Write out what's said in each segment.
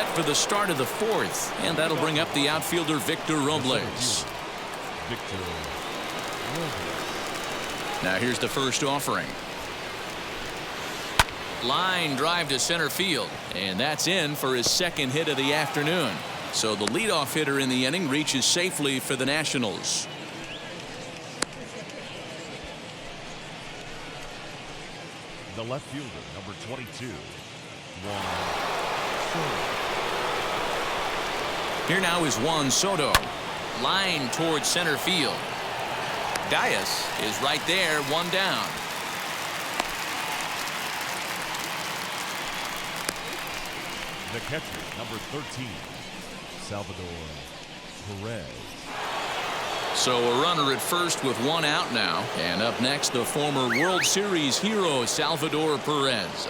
set for the start of the fourth, and that'll bring up the outfielder Victor Robles. Now here's the first offering. Line drive to center field, and that's in for his second hit of the afternoon. So the leadoff hitter in the inning reaches safely for the Nationals. The left fielder, number 22, Juan. Here now is Juan Soto. Line towards center field. Dias is right there, one down. The catcher, number 13, Salvador Perez. So a runner at first with one out now. And up next, the former World Series hero, Salvador Perez.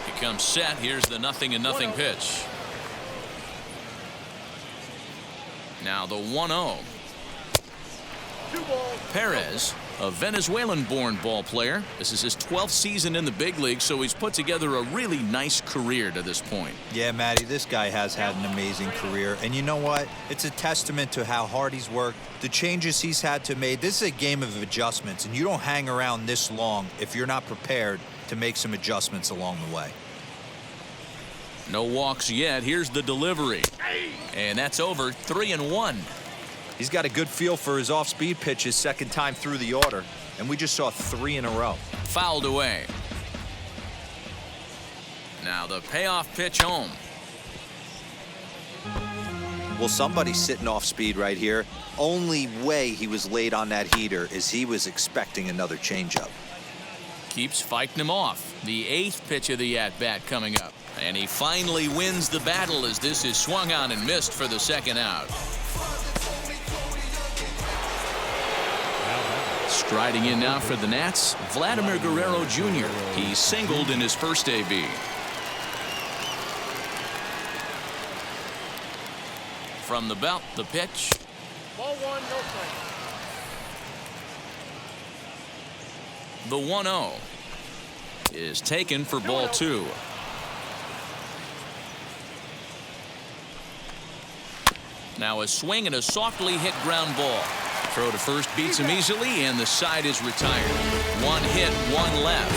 He comes set. Here's the 0-0 pitch. Now the 1-0. Perez, a Venezuelan-born ball player. This is his 12th season in the big league, so he's put together a really nice career to this point. Yeah, Matty, this guy has had an amazing career. And you know what? It's a testament to how hard he's worked, the changes he's had to make. This is a game of adjustments, and you don't hang around this long if you're not prepared to make some adjustments along the way. No walks yet. Here's the delivery. And that's over. 3-1. He's got a good feel for his off-speed pitches second time through the order, and we just saw 3 in a row. Fouled away. Now the payoff pitch home. Well, somebody's sitting off speed right here. Only way he was late on that heater is he was expecting another changeup. Keeps fighting him off. The 8th pitch of the at-bat coming up. And he finally wins the battle as this is swung on and missed for the second out. Striding in now for the Nats, Vladimir Guerrero Jr. He singled in his first AB. From the belt, the pitch. Ball 1, no strike. The 1-0 is taken for ball 2. Now a swing and a softly hit ground ball. Throw to first beats him easily, and the side is retired. 1 hit, 1 left.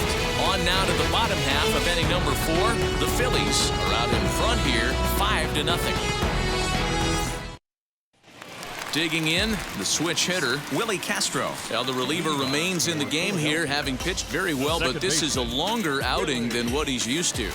On now to the bottom half of inning number 4. The Phillies are out in front here, 5-0. Digging in, the switch hitter, Willie Castro. Now the reliever remains in the game here, having pitched very well, but this is a longer outing than what he's used to.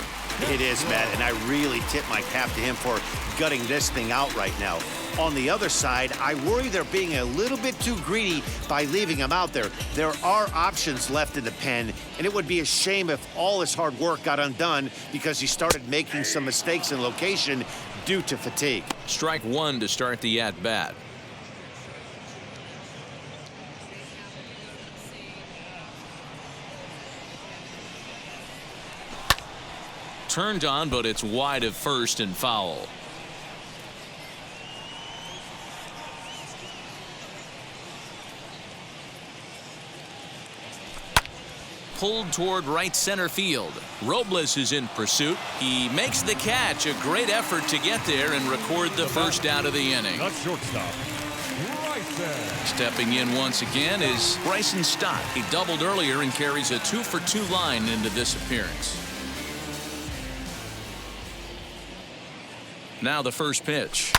It is, Matt, and I really tip my cap to him for gutting this thing out right now. On the other side, I worry they're being a little bit too greedy by leaving him out there. There are options left in the pen, and it would be a shame if all his hard work got undone because he started making some mistakes in location due to fatigue. Strike 1 to start the at-bat. Turned on, but it's wide of first and foul. Pulled toward right center field. Robles is in pursuit. He makes the catch. A great effort to get there and record the first out of the inning. Not shortstop. Stepping in once again is Bryson Stott. He doubled earlier and carries a 2-for-2 line into this appearance. Now the first pitch.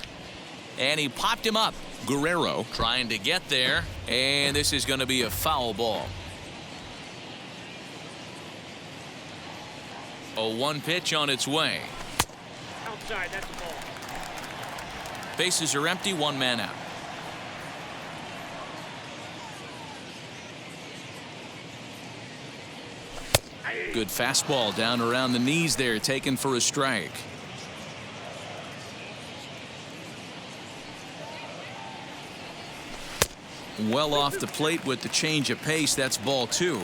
And he popped him up. Guerrero trying to get there. And this is going to be a foul ball. A 1 pitch on its way. Outside, that's the ball. Bases are empty, 1 man out. Good fastball down around the knees there, taken for a strike. Well off the plate with the change of pace. That's ball 2.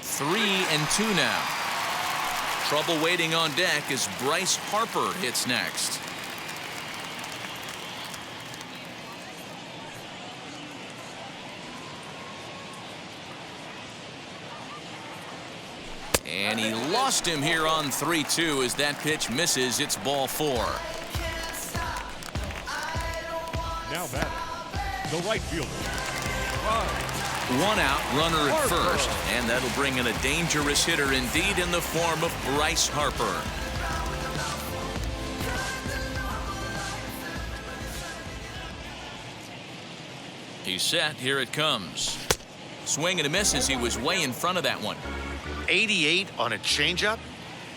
Three and 2 now. Trouble waiting on deck as Bryce Harper hits next. And he lost him here on 3-2 as that pitch misses. It's ball 4. Now batting, the right fielder. One out, runner at first, and that'll bring in a dangerous hitter indeed in the form of Bryce Harper. He's set. Here it comes. Swing and a miss as he was way in front of that one. 88 on a changeup?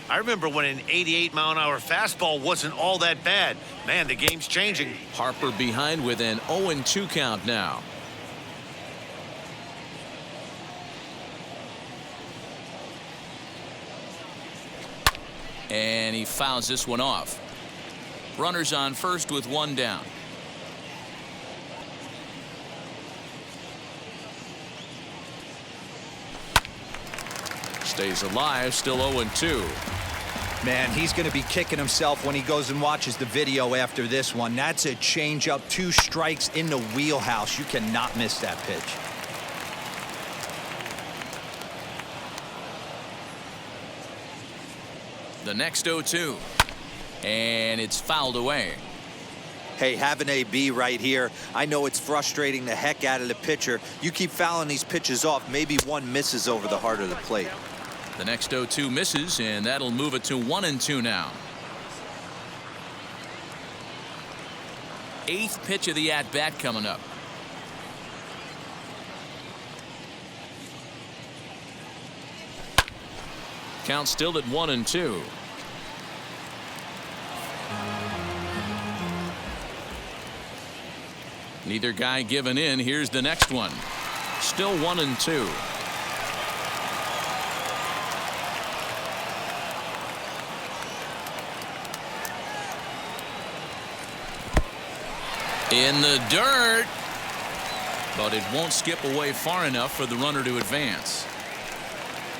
I remember when an 88-mile-an-hour fastball wasn't all that bad. Man, the game's changing. Harper behind with an 0-2 count now. And he fouls this one off. Runners on first with one down. Stays alive, still 0-2. Man, he's going to be kicking himself when he goes and watches the video after this one. That's a changeup, 2 strikes in the wheelhouse. You cannot miss that pitch. The next 0-2. And it's fouled away. Hey, have an AB right here. I know it's frustrating the heck out of the pitcher. You keep fouling these pitches off, maybe one misses over the heart of the plate. The next 0-2 misses, and that'll move it to 1-2 now. 8th pitch of the at-bat coming up. Count still at 1-2. Neither guy giving in. Here's the next one. Still 1-2. In the dirt, but it won't skip away far enough for the runner to advance.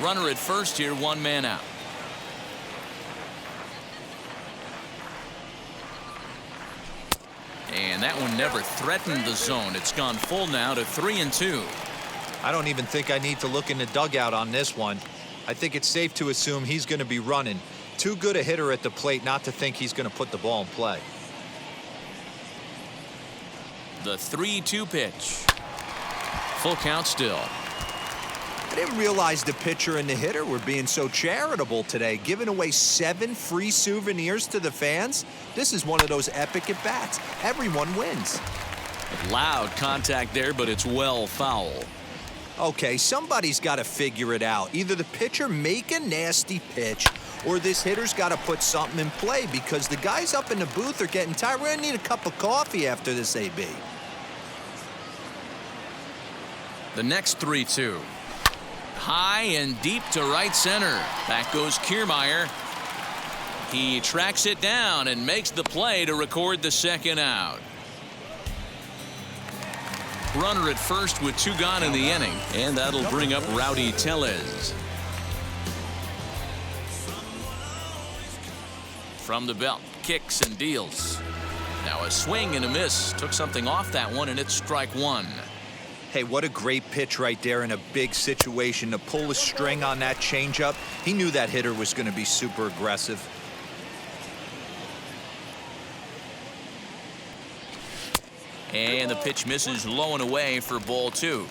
Runner at first here, 1 man out. And that one never threatened the zone. It's gone full now to 3-2. I don't even think I need to look in the dugout on this one. I think it's safe to assume he's going to be running. Too good a hitter at the plate not to think he's going to put the ball in play. The 3-2 pitch. Full count still. I didn't realize the pitcher and the hitter were being so charitable today, giving away 7 free souvenirs to the fans. This is one of those epic at-bats. Everyone wins. Loud contact there, but it's well foul. Okay, somebody's got to figure it out. Either the pitcher make a nasty pitch or this hitter's got to put something in play, because the guys up in the booth are getting tired. We're going to need a cup of coffee after this AB. The next 3-2. High and deep to right center. Back goes Kiermaier. He tracks it down and makes the play to record the second out. Runner at first with 2 gone in the inning, and that'll bring up Rowdy Tellez. From the belt, kicks and deals. Now a swing and a miss. Took something off that one, and it's strike 1. Hey, what a great pitch right there in a big situation to pull a string on that changeup. He knew that hitter was going to be super aggressive. And the pitch misses low and away for ball 2.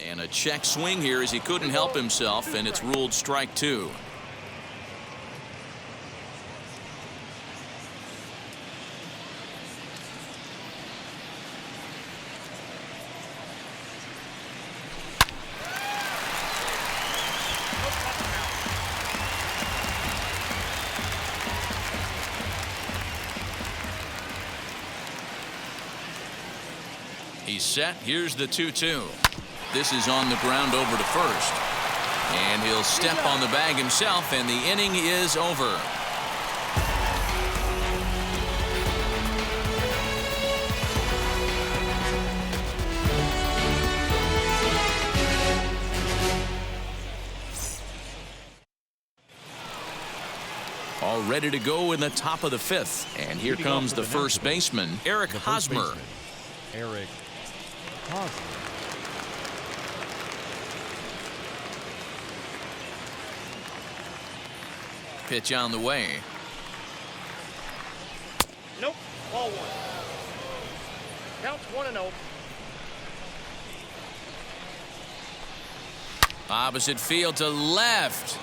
And a check swing here as he couldn't help himself, and it's ruled strike 2. He's set. Here's the 2-2. This is on the ground over to first. And he'll step on the bag himself, and the inning is over. All ready to go in the top of the 5th. And here comes the first baseman, Eric Hosmer. Eric Hosmer. Pitch on the way. Nope. Ball one. Counts 1-0. Opposite field to left.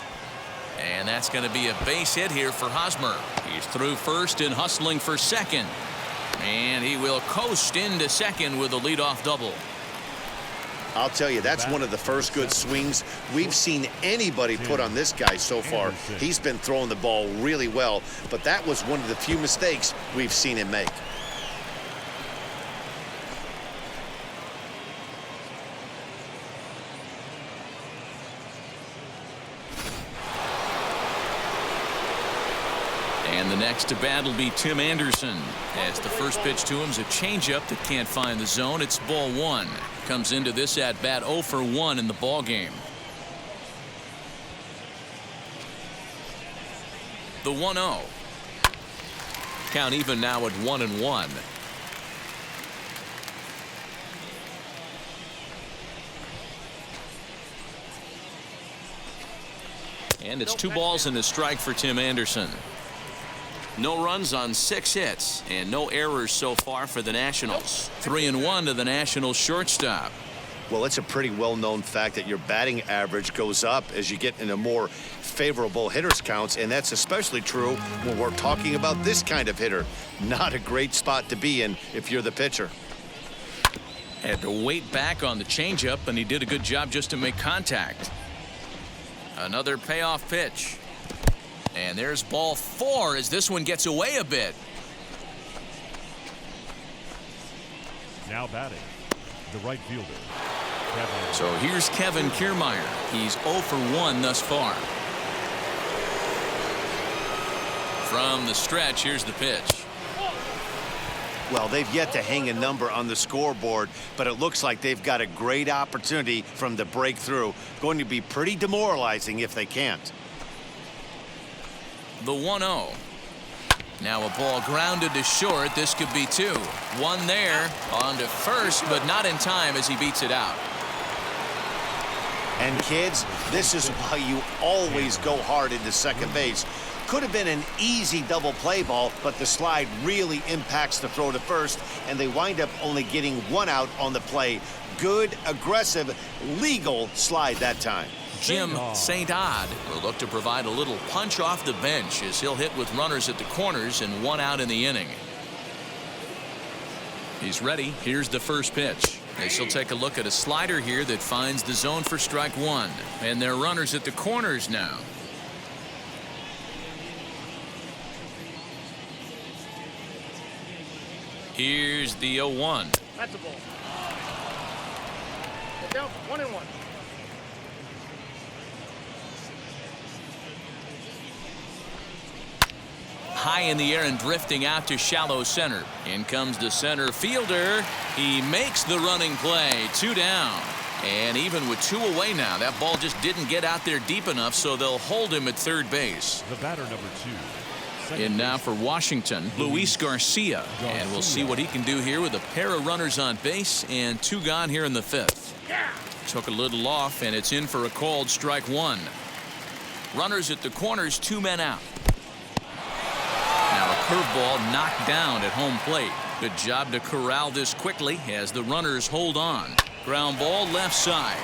And that's going to be a base hit here for Hosmer. He's through first and hustling for second. And he will coast into second with a leadoff double. I'll tell you, that's one of the first good swings we've seen anybody put on this guy so far. He's been throwing the ball really well, but that was one of the few mistakes we've seen him make. And the next to bat will be Tim Anderson, as the first pitch to him is a changeup that can't find the zone. It's ball one. Comes into this at bat 0 for 1 in the ball game. The 1-0. Count even now at 1-1. And it's 2 balls and a strike for Tim Anderson. No runs on 6 hits and no errors so far for the Nationals. 3-1 to the Nationals shortstop. Well, it's a pretty well-known fact that your batting average goes up as you get into more favorable hitters counts, and that's especially true when we're talking about this kind of hitter. Not a great spot to be in if you're the pitcher. Had to wait back on the changeup, and he did a good job just to make contact. Another payoff pitch. And there's ball 4 as this one gets away a bit. Now batting, the right fielder, Kevin. So here's Kevin Kiermaier. He's 0 for 1 thus far. From the stretch, here's the pitch. Well, they've yet to hang a number on the scoreboard, but it looks like they've got a great opportunity from the breakthrough. Going to be pretty demoralizing if they can't. The 1-0. Now a ball grounded to short. This could be 2. 1 there on to first, but not in time as he beats it out. And kids, this is why you always go hard into second base. Could have been an easy double play ball, but the slide really impacts the throw to first, and they wind up only getting 1 out on the play. Good, aggressive, legal slide that time. Jim St. Odd will look to provide a little punch off the bench as he'll hit with runners at the corners and 1 out in the inning. He's ready. Here's the first pitch. As he'll take a look at a slider here that finds the zone for strike 1. And they're runners at the corners now. Here's the 0-1. That's a ball. Get down 1-1. High in the air and drifting out to shallow center. In comes the center fielder. He makes the running play. 2 down. And even with 2 away now, that ball just didn't get out there deep enough, so they'll hold him at third base. The batter number 2. In now for Washington, Luis Garcia. And we'll see what he can do here with a pair of runners on base and 2 gone here in the 5th. Took a little off, and it's in for a called strike 1. Runners at the corners, 2 men out. Now a curveball knocked down at home plate. Good job to corral this quickly as the runners hold on. Ground ball left side.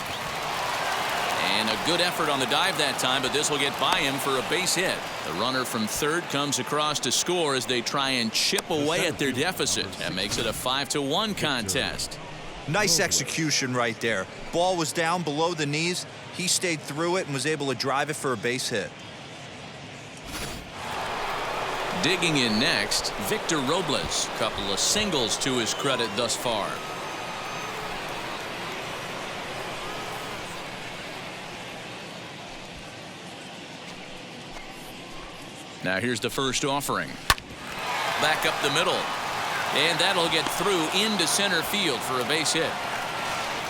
And a good effort on the dive that time, but this will get by him for a base hit. The runner from third comes across to score as they try and chip away at their deficit. That makes it a 5-1 contest. Nice execution right there. Ball was down below the knees. He stayed through it and was able to drive it for a base hit. Digging in next, Victor Robles. Couple of singles to his credit thus far. Now here's the first offering. Back up the middle. And that'll get through into center field for a base hit.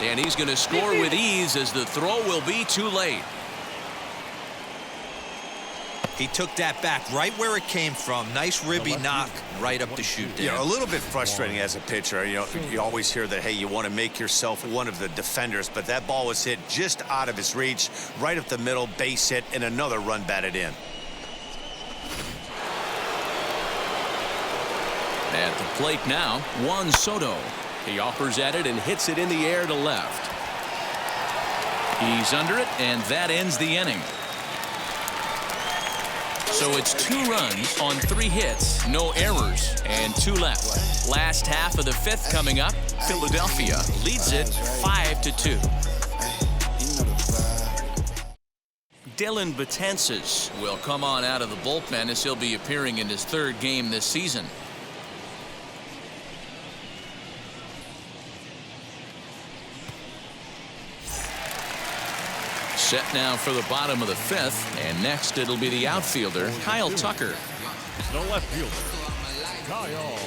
And he's going to score with ease as the throw will be too late. He took that back right where it came from. Nice ribby knock right up the chute there. You know, a little bit frustrating as a pitcher. You know, you always hear that, hey, you want to make yourself one of the defenders, but that ball was hit just out of his reach, right up the middle, base hit, and another run batted in. At the plate now, Juan Soto. He offers at it and hits it in the air to left. He's under it, and that ends the inning. So it's 2 runs on 3 hits, no errors, and 2 left. Last half of the 5th coming up. Philadelphia leads it 5-2. Dellin Betances will come on out of the bullpen as he'll be appearing in his 3rd game this season. Set now for the bottom of the 5th, and next it'll be the outfielder, Kyle Tucker. The left fielder, Kyle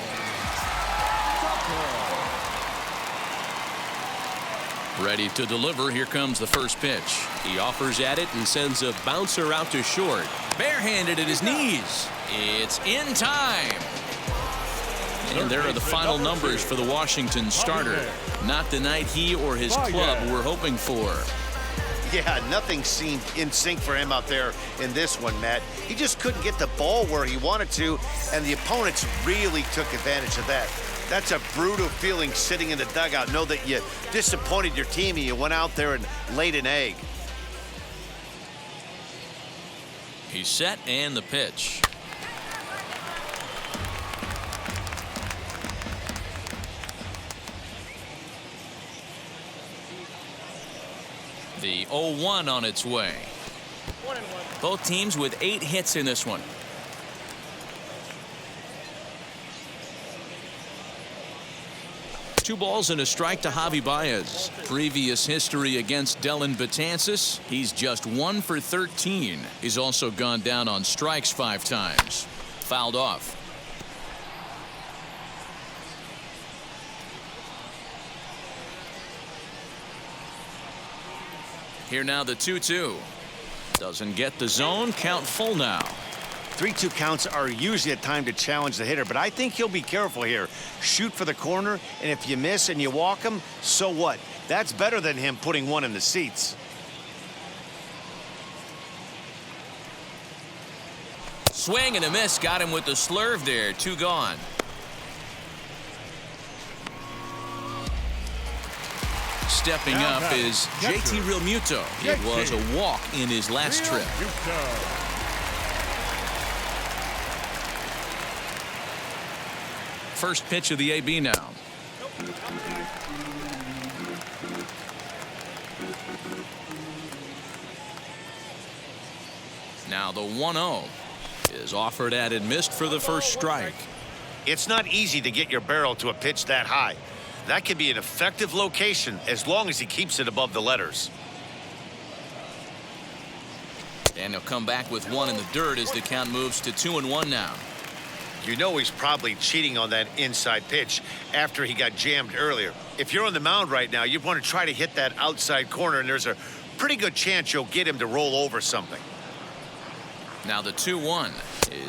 Tucker. Ready to deliver. Here comes the first pitch. He offers at it and sends a bouncer out to short. Barehanded at his knees. It's in time. And there are the final numbers for the Washington starter. Not the night he or his club were hoping for. Yeah, nothing seemed in sync for him out there in this one, Matt. He just couldn't get the ball where he wanted to, and the opponents really took advantage of that. That's a brutal feeling sitting in the dugout. Know that you disappointed your team and you went out there and laid an egg. He's set, and the pitch. The 0-1 on its way. 1-1. Both teams with 8 hits in this one. Two balls and a strike to Javi Baez. Previous history against Dellin Betances, he's just 1 for 13. He's also gone down on strikes 5 times. Fouled off. Here now the 2-2. Doesn't get the zone. Count full now. 3-2 counts are usually a time to challenge the hitter, but I think he'll be careful here. Shoot for the corner, and if you miss and you walk him, so what? That's better than him putting one in the seats. Swing and a miss. Got him with the slurve there. 2 gone. Stepping up is JT Realmuto. It was a walk in his last trip. First pitch of the AB now. Now the 1-0 is offered at and missed for the first strike. It's not easy to get your barrel to a pitch that high. That could be an effective location as long as he keeps it above the letters. And he'll come back with 1 in the dirt as the count moves to 2-1 now. You know he's probably cheating on that inside pitch after he got jammed earlier. If you're on the mound right now, you want to try to hit that outside corner, and there's a pretty good chance you'll get him to roll over something. Now the 2-1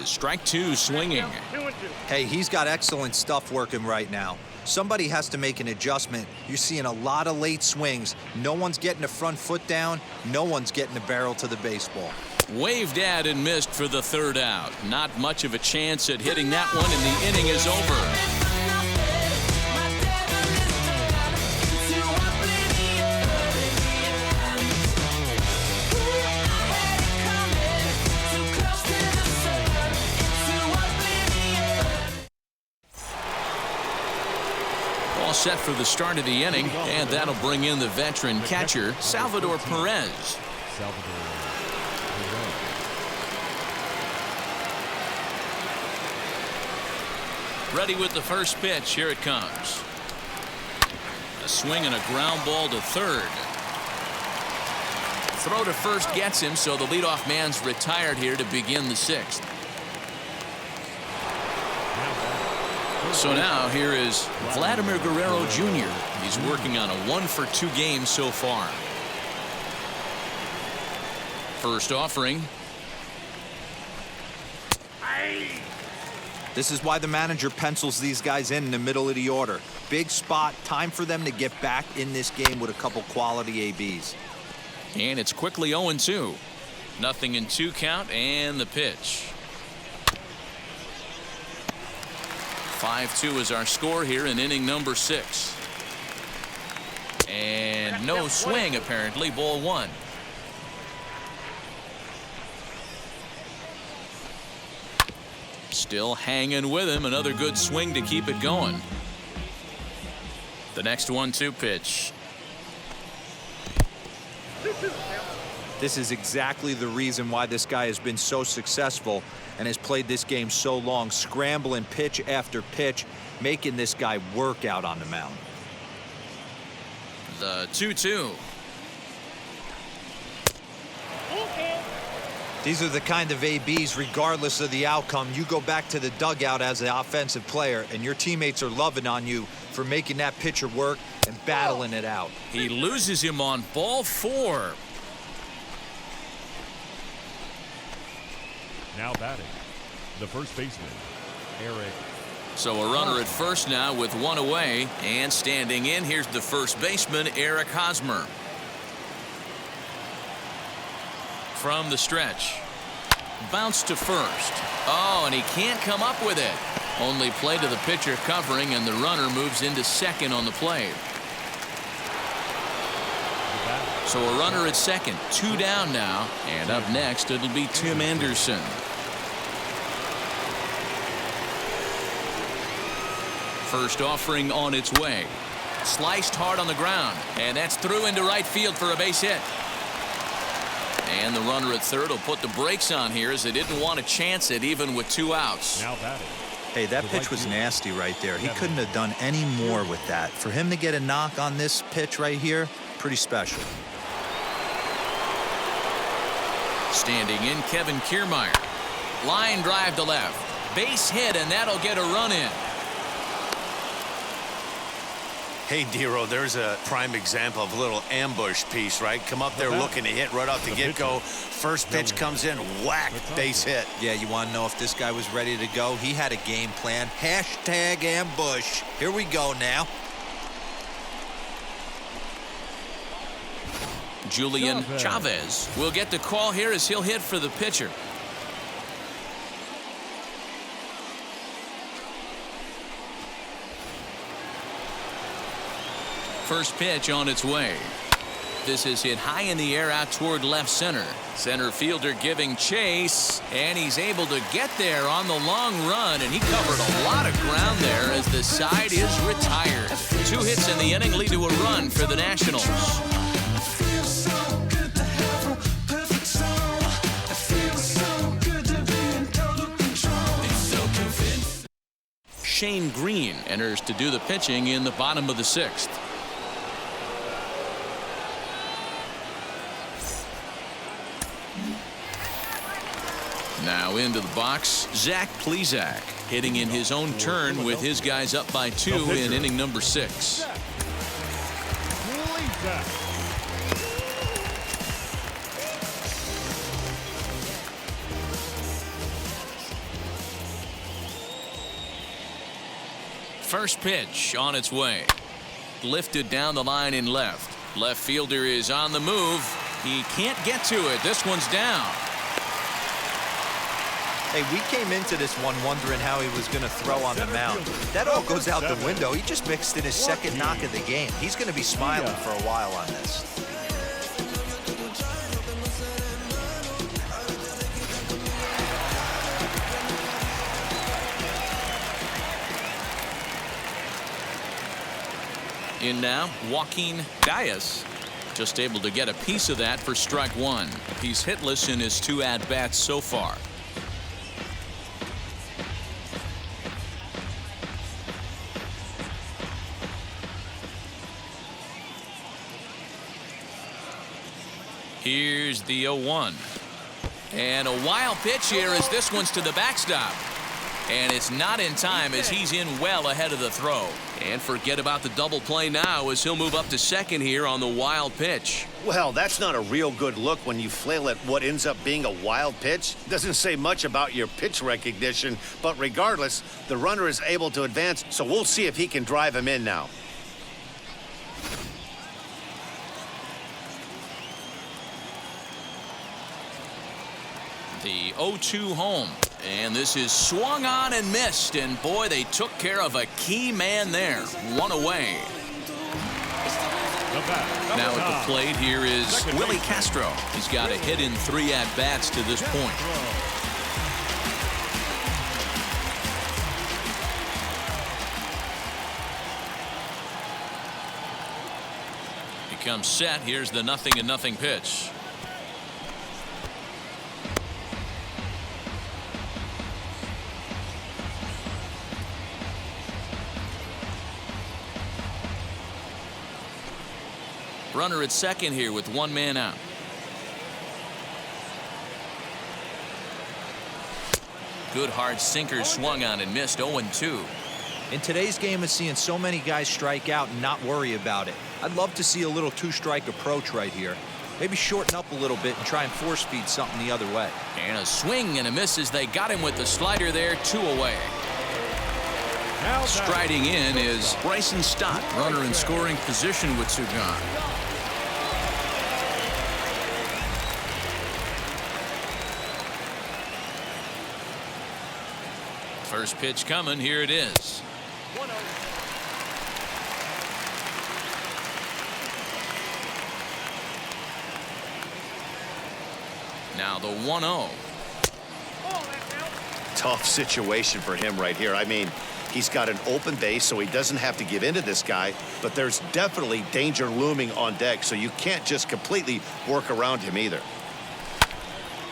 is strike 2 swinging. 2-2. Hey, he's got excellent stuff working right now. Somebody has to make an adjustment. You're seeing a lot of late swings. No one's getting the front foot down. No one's getting the barrel to the baseball. Waved at and missed for the 3rd out. Not much of a chance at hitting that one, and the inning is over. Set for the start of the inning, and that'll bring in the veteran catcher, Salvador Perez. Ready with the first pitch. Here it comes. A swing and a ground ball to 3rd. Throw to first gets him, so the leadoff man's retired here to begin the 6th. So now here is Vladimir Guerrero Jr. He's working on a 1-for-2 game so far. First offering. This is why the manager pencils these guys in the middle of the order. Big spot, time for them to get back in this game with a couple quality ABs. And it's quickly 0-2. Nothing in 2 count and the pitch. 5-2 is our score here in inning number 6. And no swing apparently, ball 1. Still hanging with him. Another good swing to keep it going. The next 1-2 pitch. This is exactly the reason why this guy has been so successful and has played this game so long, scrambling pitch after pitch, making this guy work out on the mound. The 2-2. These are the kind of ABs, regardless of the outcome, you go back to the dugout as an offensive player, and your teammates are loving on you for making that pitcher work and battling it out. He loses him on ball 4. Now batting, the first baseman, Eric. So a runner at first now with 1 away, and standing in, here's the first baseman, Eric Hosmer. From the stretch. Bounce to first. Oh, and he can't come up with it. Only play to the pitcher covering, and the runner moves into second on the play. So a runner at second, 2 down now, and up next it'll be Tim Anderson. First offering on its way. Sliced hard on the ground, and that's through into right field for a base hit. And the runner at third will put the brakes on here as they didn't want to chance it even with 2 outs. Now batting. Hey, that pitch was nasty right there. He couldn't have done any more with that. For him to get a knock on this pitch right here, pretty special. Standing in, Kevin Kiermaier. Line drive to left. Base hit, and that'll get a run in. Hey, Dero, there's a prime example of a little ambush piece, right? Come up there looking to hit right off the get-go. First pitch comes in, whack, base hit. Yeah, you want to know if this guy was ready to go? He had a game plan. Hashtag ambush. Here we go now. Julian Chavez will get the call here as he'll hit for the pitcher. First pitch on its way. This is hit high in the air out toward left center. Center fielder giving chase, and he's able to get there on the long run, and he covered a lot of ground there as the side is retired. 2 hits in the inning lead to a run for the Nationals. Shane Green enters to do the pitching in the bottom of the 6th. Now into the box, Zach Plesac, hitting in his own turn with his guys up by 2 in inning number 6. First pitch on its way. Lifted down the line in left. Left fielder is on the move. He can't get to it. This one's down. Hey, we came into this one wondering how he was going to throw on the mound. That all goes out the window. He just mixed in his second knock of the game. He's going to be smiling for a while on this. In now, Joaquin Diaz. Just able to get a piece of that for strike 1. He's hitless in his 2 at-bats so far. Here's the 0-1. And a wild pitch here as this one's to the backstop. And it's not in time as he's in well ahead of the throw. And forget about the double play now as he'll move up to second here on the wild pitch. Well, that's not a real good look when you flail at what ends up being a wild pitch. Doesn't say much about your pitch recognition, but regardless, the runner is able to advance, so we'll see if he can drive him in now. The 0-2 home. And this is swung on and missed. And boy, they took care of a key man there. One away. Now at the plate here is Willie Castro. He's got a hit in 3 at-bats to this point. He comes set. Here's the 0-0 pitch. Runner at second here with 1 man out. Good hard sinker swung on and missed. 0-2. In today's game of seeing so many guys strike out and not worry about it, I'd love to see a little 2-strike approach right here. Maybe shorten up a little bit and try and force feed something the other way. And a swing and a miss as they got him with the slider there. 2 away. Striding in is Bryson Stott. Runner in scoring position with 2 gone. First pitch coming. Here it is. 1-0. Now the 1-0. Tough situation for him right here. I mean, he's got an open base, so he doesn't have to give in to this guy, but there's definitely danger looming on deck, so you can't just completely work around him either.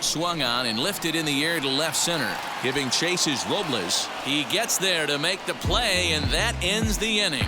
Swung on and lifted in the air to left center. Giving chase is Robles. He gets there to make the play, and that ends the inning.